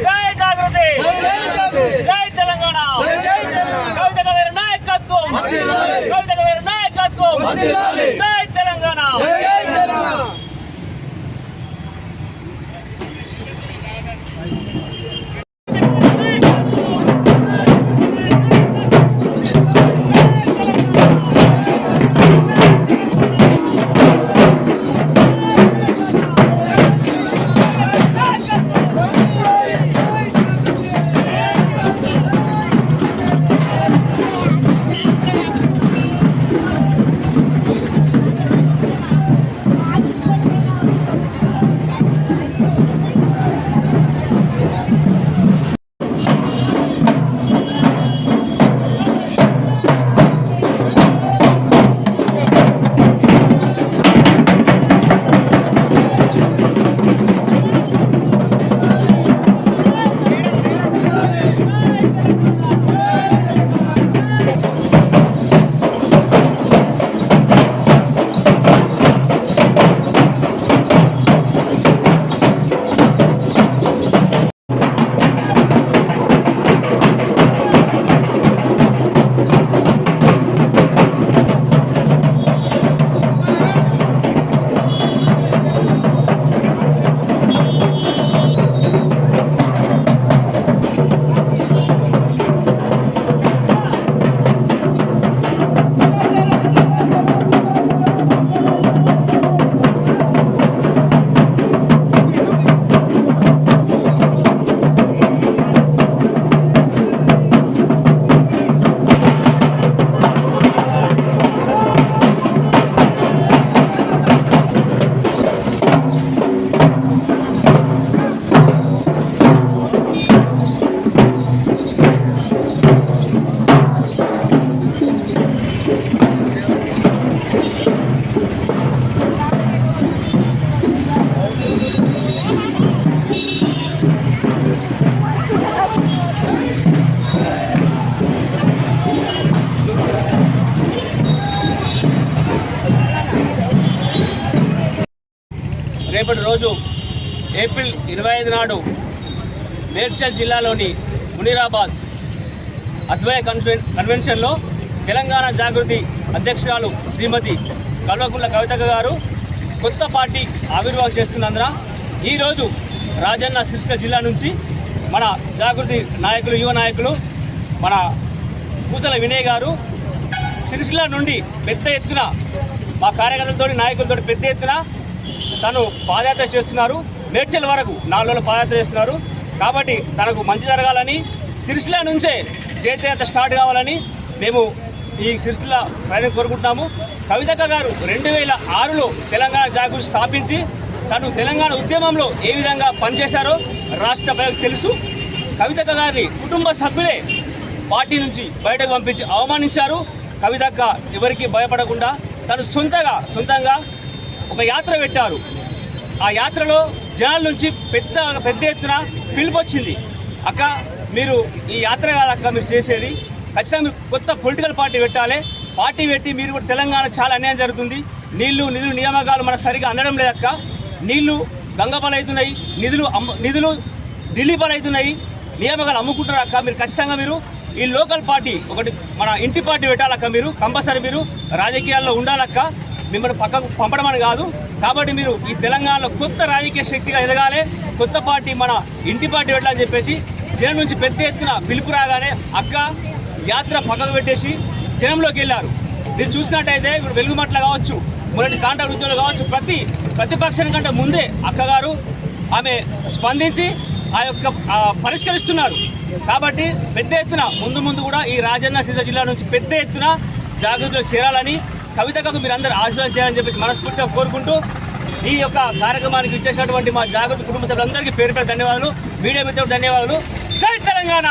జై జాగృతి జై తెలంగాణ కవిత గారి నాయకత్వం కవిత గారి నాయకత్వం జై తెలంగాణ రేపటి రోజు ఏప్రిల్ 25 నాడు మేడ్చల్ జిల్లాలోని మునీరాబాద్ అద్వైత కన్వెన్షన్లో తెలంగాణ జాగృతి అధ్యక్షురాలు శ్రీమతి కల్వకుంట్ల కవిత గారు కొత్త పార్టీ ఆవిర్భావం చేస్తున్నందున ఈరోజు రాజన్న సిరిసిల్ల జిల్లా నుంచి మన జాగృతి నాయకులు యువ నాయకులు మన పూసల వినయ్ గారు సిరిసిల్ల నుండి పెద్ద ఎత్తున మా కార్యకర్తలతో నాయకులతో పెద్ద ఎత్తున తను పాదయాత్ర చేస్తున్నారు. మేడ్చల్ వరకు 4 రోజులు పాదయాత్ర చేస్తున్నారు. కాబట్టి తనకు మంచి జరగాలని సిరిసిల్ల నుంచే జయయాత్ర స్టార్ట్ కావాలని మేము ఈ సిరిసిల్ల ప్రయాణం కోరుకుంటున్నాము. కవితక్క గారు 2006లో తెలంగాణ జాగృతి స్థాపించి తను తెలంగాణ ఉద్యమంలో ఏ విధంగా పనిచేశారో రాష్ట్ర ప్రజలకు తెలుసు. కవితక్క గారిని కుటుంబ సభ్యులే పార్టీ నుంచి బయటకు పంపించి అవమానించారు. కవితక్క ఎవరికి భయపడకుండా తను సొంతంగా ఒక యాత్ర పెట్టారు. ఆ యాత్రలో జనాల నుంచి పెద్ద ఎత్తున పిలుపు వచ్చింది. అక్క మీరు ఈ యాత్ర కాదక్క మీరు చేసేది, ఖచ్చితంగా మీరు కొత్త పొలిటికల్ పార్టీ పెట్టాలి. పార్టీ పెట్టి మీరు కూడా తెలంగాణ చాలా అన్యాయం జరుగుతుంది, నిధులు నియామకాలు మనకు సరిగా అందడం లేదక్క, నీళ్లు గంగపాలవుతున్నాయి, నిధులు ఢిల్లీ పాలవుతున్నాయి, నియామకాలు అమ్ముకుంటారు అక్క, మీరు ఖచ్చితంగా మీరు ఈ లోకల్ పార్టీ ఒకటి మన ఇంటి పార్టీ పెట్టాలక్క, మీరు కంపల్సరీ మీరు రాజకీయాల్లో ఉండాలక్క, మిమ్మల్ని పక్కకు పంపడమని కాదు. కాబట్టి మీరు ఈ తెలంగాణలో కొత్త రాజకీయ శక్తిగా ఎదగాలి, కొత్త పార్టీ మన ఇంటి పార్టీ పెట్టాలని చెప్పేసి జనం నుంచి పెద్ద ఎత్తున పిలుపు రాగానే అక్క యాత్ర పక్కకు పెట్టేసి జనంలోకి వెళ్ళారు. మీరు చూసినట్టయితే ఇప్పుడు వెలుగుమట్ల కావచ్చు, మొదటి కాంట్రాక్ట్ ఉద్యోగులు కావచ్చు, ప్రతిపక్షం కంటే ముందే అక్కగారు ఆమె స్పందించి ఆ యొక్క పరిష్కరిస్తున్నారు. కాబట్టి పెద్ద ఎత్తున ముందు కూడా ఈ రాజన్న సిరిసిల్ల జిల్లా నుంచి పెద్ద ఎత్తున జాగృతిలో చేరాలని, కవితకు మీరు అందరూ ఆశీర్వాదం చేయాలని చెప్పేసి మనస్ఫూర్తిగా కోరుకుంటూ ఈ యొక్క కార్యక్రమానికి ఇచ్చేసినటువంటి మా జాగృతి కుటుంబ సభ్యులందరికీ పేరు ధన్యవాదాలు, మీడియా మిత్రులకు ధన్యవాదాలు. జై తెలంగాణ.